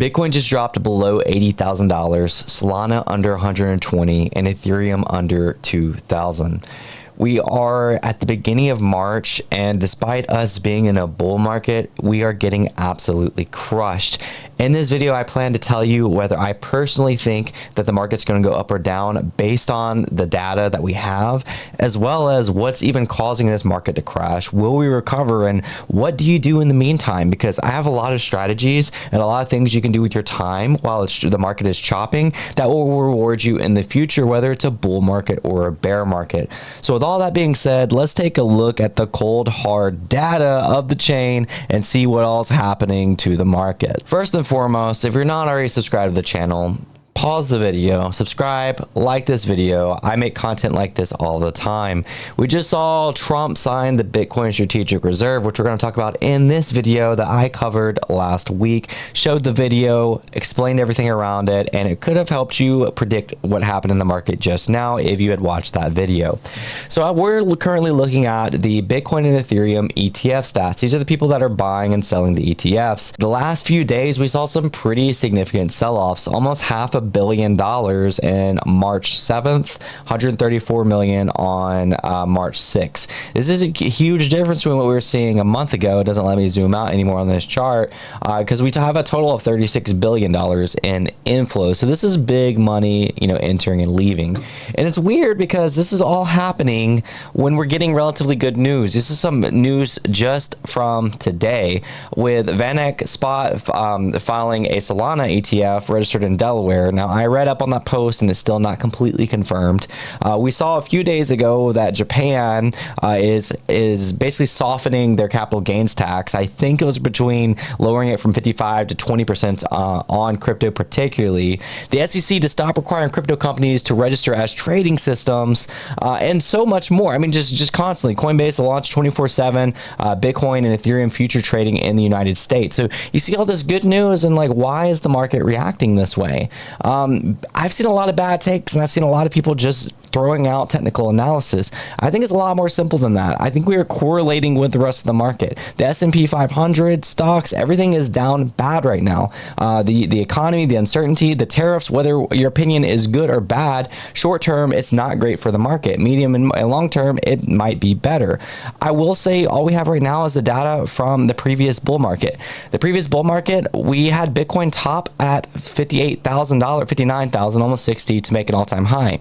Bitcoin just dropped below $80,000, Solana under 120, and Ethereum under 2,000. We are at the beginning of March, and despite us being in a bull market, we are getting absolutely crushed. In this video, I plan to tell you whether I personally think that the market's going to go up or down based on the data that we have, as well as what's even causing this market to crash. Will we recover, and what do you do in the meantime? Because I have a lot of strategies and a lot of things you can do with your time while the market is chopping that will reward you in the future, whether it's a bull market or a bear market. So with all that being said, let's take a look at the cold hard data of the chain and see what all's happening to the market. First and foremost, if you're not already subscribed to the channel, pause the video, subscribe, like this video. I make content like this all the time. We just saw Trump sign the Bitcoin Strategic Reserve, which we're going to talk about in this video that I covered last week. Showed the video, explained everything around it, and it could have helped you predict what happened in the market just now if you had watched that video. So we're currently looking at the Bitcoin and Ethereum ETF stats. These are the people that are buying and selling the ETFs. The last few days, we saw some pretty significant sell-offs, almost $500 million in March 7th, 134 million on March 6th. This is a huge difference from what we were seeing a month ago. It doesn't let me zoom out anymore on this chart because we have a total of $36 billion in inflow. So this is big money, entering and leaving. And it's weird because this is all happening when we're getting relatively good news. This is some news just from today with VanEck Spot filing a Solana ETF registered in Delaware. Now, I read up on that post and it's still not completely confirmed. We saw a few days ago that Japan is basically softening their capital gains tax. I think it was between lowering it from 55 to 20% on crypto particularly. The SEC to stop requiring crypto companies to register as trading systems and so much more. I mean, just constantly. Coinbase launched 24/7 Bitcoin and Ethereum future trading in the United States. So you see all this good news and why is the market reacting this way? I've seen a lot of bad takes and I've seen a lot of people just throwing out technical analysis. I think it's a lot more simple than that. I think we are correlating with the rest of the market. The S&P 500 stocks, everything is down bad right now. The economy, the uncertainty, the tariffs, whether your opinion is good or bad, short term, it's not great for the market. Medium and long term, it might be better. I will say all we have right now is the data from the previous bull market. The previous bull market, we had Bitcoin top at $58,000, 59,000, almost 60 to make an all-time high.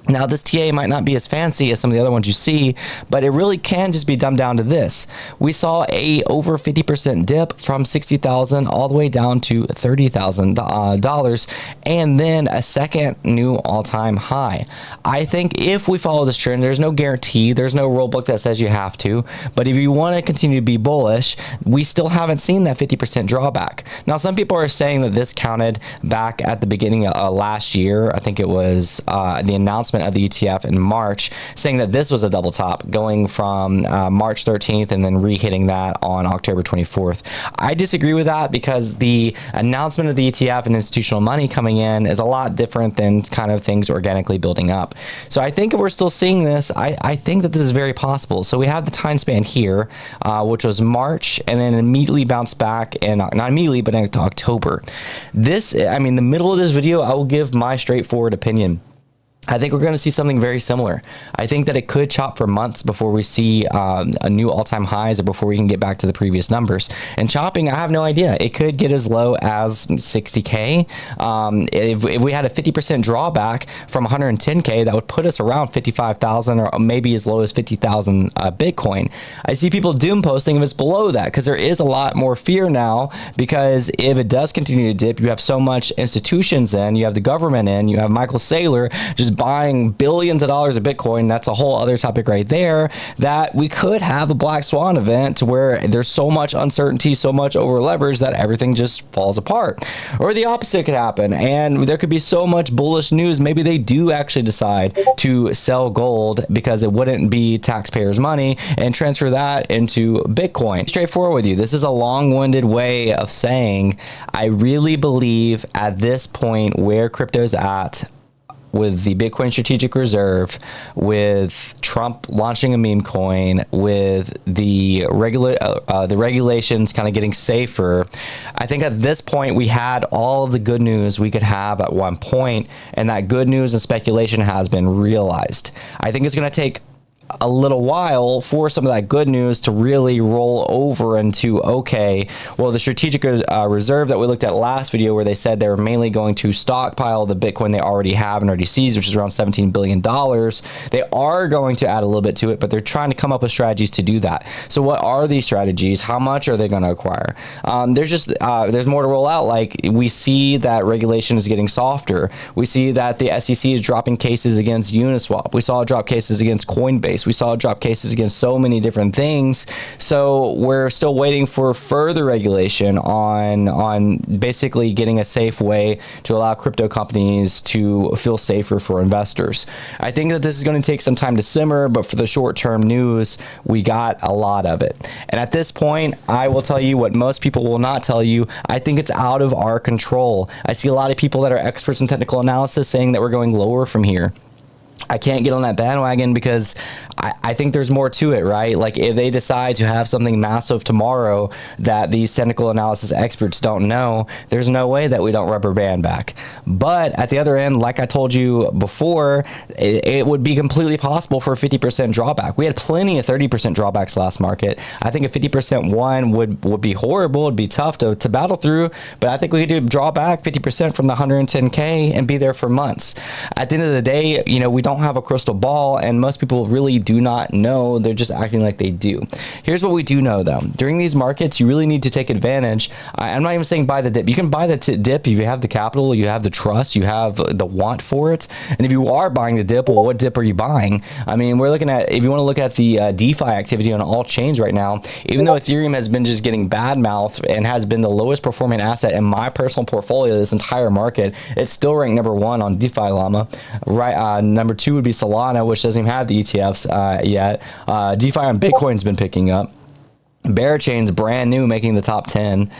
Now, this TA might not be as fancy as some of the other ones you see, but it really can just be dumbed down to this. We saw a over 50% dip from $60,000 all the way down to $30,000, and then a second new all-time high. I think if we follow this trend, there's no guarantee, there's no rule book that says you have to, but if you want to continue to be bullish, we still haven't seen that 50% drawback. Now, some people are saying that this counted back at the beginning of last year. I think it was the announcement of the ETF in March, saying that this was a double top going from March 13th and then re-hitting that on October 24th. I disagree with that because the announcement of the ETF and institutional money coming in is a lot different than kind of things organically building up. So I think if we're still seeing this, I think that this is very possible. So we have the time span here, which was March, and then immediately bounced back, and not immediately, but in October. This, I mean, the middle of this video, I will give my straightforward opinion. I think we're going to see something very similar. I think that it could chop for months before we see a new all-time highs or before we can get back to the previous numbers. And chopping, I have no idea. It could get as low as 60K. If we had a 50% drawback from 110K, that would put us around 55,000 or maybe as low as 50,000 Bitcoin. I see people doom posting if it's below that because there is a lot more fear now, because if it does continue to dip, you have so much institutions in, you have the government in, you have Michael Saylor just buying billions of dollars of Bitcoin. That's a whole other topic right there, that we could have a black swan event to where there's so much uncertainty, so much over leverage that everything just falls apart. Or the opposite could happen, and there could be so much bullish news. Maybe they do actually decide to sell gold because it wouldn't be taxpayers' money and transfer that into Bitcoin. Straightforward with you. This is a long-winded way of saying I really believe at this point where crypto's at, with the Bitcoin Strategic Reserve, with Trump launching a meme coin, with the regulations kind of getting safer, I think at this point we had all of the good news we could have at one point, and that good news and speculation has been realized. I think it's going to take a little while for some of that good news to really roll over into, okay, well, the strategic reserve that we looked at last video, where they said they were mainly going to stockpile the Bitcoin they already have and already seized, which is around $17 billion. They are going to add a little bit to it, but they're trying to come up with strategies to do that. So what are these strategies? How much are they going to acquire? There's more to roll out. Like, we see that regulation is getting softer. We see that the SEC is dropping cases against Uniswap. We saw it drop cases against Coinbase. We saw it drop cases against so many different things. So we're still waiting for further regulation on basically getting a safe way to allow crypto companies to feel safer for investors. I think that this is going to take some time to simmer, but for the short-term news, we got a lot of it. And at this point, I will tell you what most people will not tell you. I think it's out of our control. I see a lot of people that are experts in technical analysis saying that we're going lower from here. I can't get on that bandwagon because I think there's more to it, right? Like, if they decide to have something massive tomorrow that these technical analysis experts don't know, there's no way that we don't rubber band back. But at the other end, like I told you before, it would be completely possible for a 50% drawback. We had plenty of 30% drawbacks last market. I think a 50% one would be horrible. It'd be tough to battle through, but I think we could do draw back 50% from the 110K and be there for months. At the end of the day, you know, we don't have a crystal ball, and most people really do not know. They're just acting like they do. Here's what we do know, though. During these markets, you really need to take advantage. I'm not even saying buy the dip. You can buy the dip if you have the capital, you have the trust, you have the want for it. And if you are buying the dip, well, what dip are you buying? I mean, we're looking at, if you want to look at the DeFi activity on all chains right now, even though Ethereum has been just getting bad mouthed and has been the lowest performing asset in my personal portfolio this entire market, it's still ranked #1 on DeFi Llama. Right, number 2 would be Solana, which doesn't even have the ETFs yet. DeFi on Bitcoin's been picking up. Barachain's brand new, making the top 10.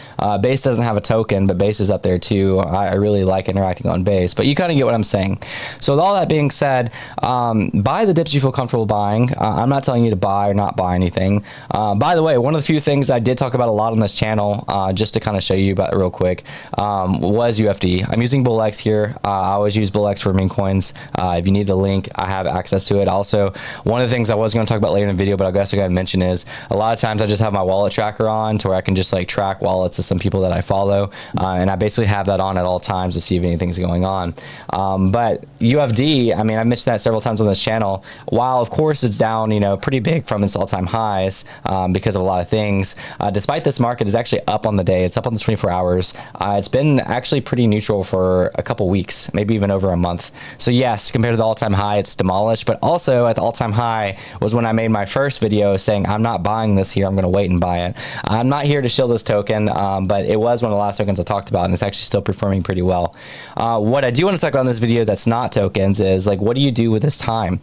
Base doesn't have a token, but Base is up there too. I really like interacting on Base, but you kind of get what I'm saying. So with all that being said, buy the dips you feel comfortable buying. I'm not telling you to buy or not buy anything. By the way, one of the few things I did talk about a lot on this channel, just to kind of show you about it real quick, was UFD. I'm using BullX here. I always use BullX for meme coins. If you need the link, I have access to it. Also, one of the things I was going to talk about later in the video, but I guess I got to mention, is a lot of times I just have my wallet tracker on to where I can just like track wallets of some people that I follow, and I basically have that on at all times to see if anything's going on. But UFD, I mean, I mentioned that several times on this channel. While of course it's down, you know, pretty big from its all-time highs because of a lot of things, despite this market is actually up on the day. It's up on the 24 hours. It's been actually pretty neutral for a couple weeks, maybe even over a month. So yes, compared to the all-time high, it's demolished, but also at the all-time high was when I made my first video saying I'm not buying this here, I'm going to wait and buy it. I'm not here to shill this token, but it was one of the last tokens I talked about, and it's actually still performing pretty well. What I do want to talk about in this video that's not tokens is, like, what do you do with this time?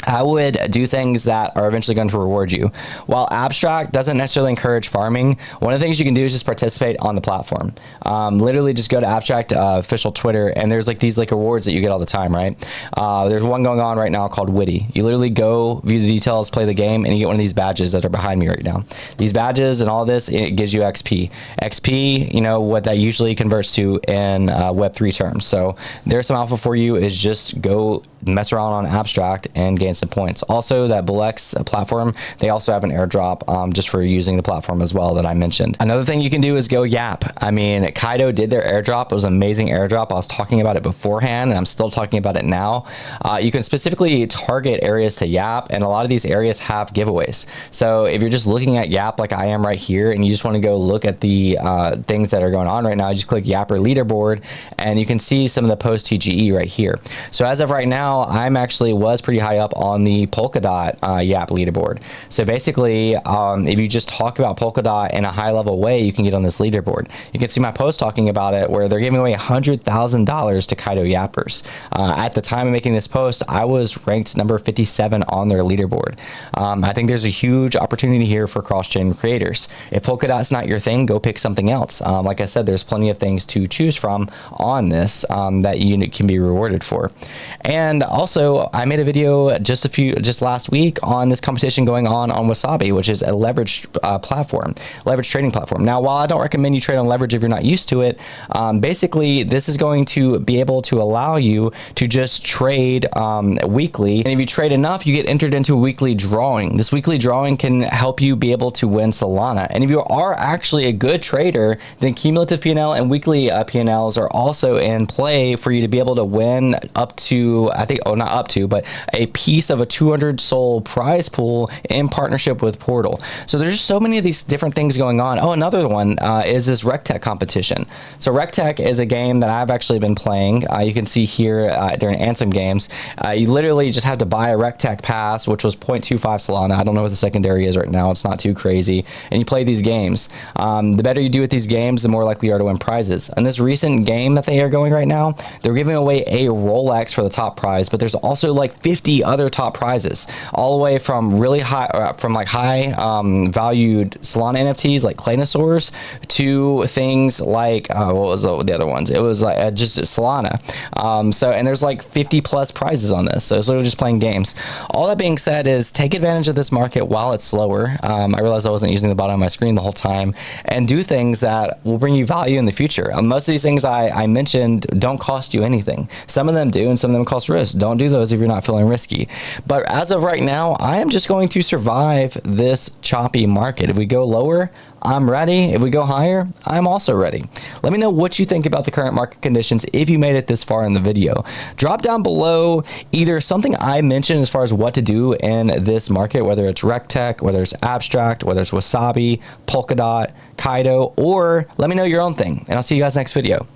I would do things that are eventually going to reward you. While Abstract doesn't necessarily encourage farming, one of the things you can do is just participate on the platform. Literally just go to Abstract official Twitter, and there's like these like rewards that you get all the time, right? There's one going on right now called Witty. You literally go view the details, play the game, and you get one of these badges that are behind me right now. These badges and all this, it gives you XP. XP, you know, what that usually converts to in Web3 terms. So there's some alpha for you, is just go mess around on Abstract and gain some points. Also, that BullX platform, they also have an airdrop just for using the platform as well that I mentioned. Another thing you can do is go Yap. I mean, Kaido did their airdrop. It was an amazing airdrop. I was talking about it beforehand, and I'm still talking about it now. You can specifically target areas to Yap, and a lot of these areas have giveaways. So if you're just looking at Yap like I am right here, and you just want to go look at the things that are going on right now, you just click Yapper leaderboard, and you can see some of the post TGE right here. So as of right now, I'm actually was pretty high up up on the Polkadot Yap leaderboard. So basically, if you just talk about Polkadot in a high level way, you can get on this leaderboard. You can see my post talking about it where they're giving away $100,000 to Kaido Yappers. At the time of making this post, I was ranked number 57 on their leaderboard. I think there's a huge opportunity here for cross-chain creators. If Polkadot's not your thing, go pick something else. Like I said, there's plenty of things to choose from on this that you can be rewarded for. And also, I made a video just last week on this competition going on Wasabi, which is a leveraged leverage trading platform. Now, while I don't recommend you trade on leverage if you're not used to it, basically this is going to be able to allow you to just trade weekly. And if you trade enough, you get entered into a weekly drawing. This weekly drawing can help you be able to win Solana. And if you are actually a good trader, then cumulative P&L and weekly P&Ls are also in play for you to be able to win up to, I think, oh, not up to, but a piece of a 200 SOL prize pool in partnership with Portal. So there's just so many of these different things going on. Oh, another one is this RecTech competition. So RecTech is a game that I've actually been playing. You can see here during Anthem games, you literally just have to buy a RecTech pass, which was 0.25 Solana. I don't know what the secondary is right now. It's not too crazy. And you play these games. The better you do with these games, the more likely you are to win prizes. And this recent game that they are going right now, they're giving away a Rolex for the top prize, but there's also like 50 other top prizes, all the way from really high, high valued Solana NFTs like Claynosaurs to things like what was the other ones? It was like just Solana. And there's like 50 plus prizes on this. So it's literally just playing games. All that being said is take advantage of this market while it's slower. I realized I wasn't using the bottom of my screen the whole time, and do things that will bring you value in the future. Most of these things I mentioned don't cost you anything. Some of them do, and some of them cost risk. Don't do those if you're not feeling risky. But as of right now, I am just going to survive this choppy market. If we go lower, I'm ready. If we go higher, I'm also ready. Let me know what you think about the current market conditions if you made it this far in the video. Drop down below either something I mentioned as far as what to do in this market, whether it's RecTech, whether it's Abstract, whether it's Wasabi, Polkadot, Kaido, or let me know your own thing. And I'll see you guys next video.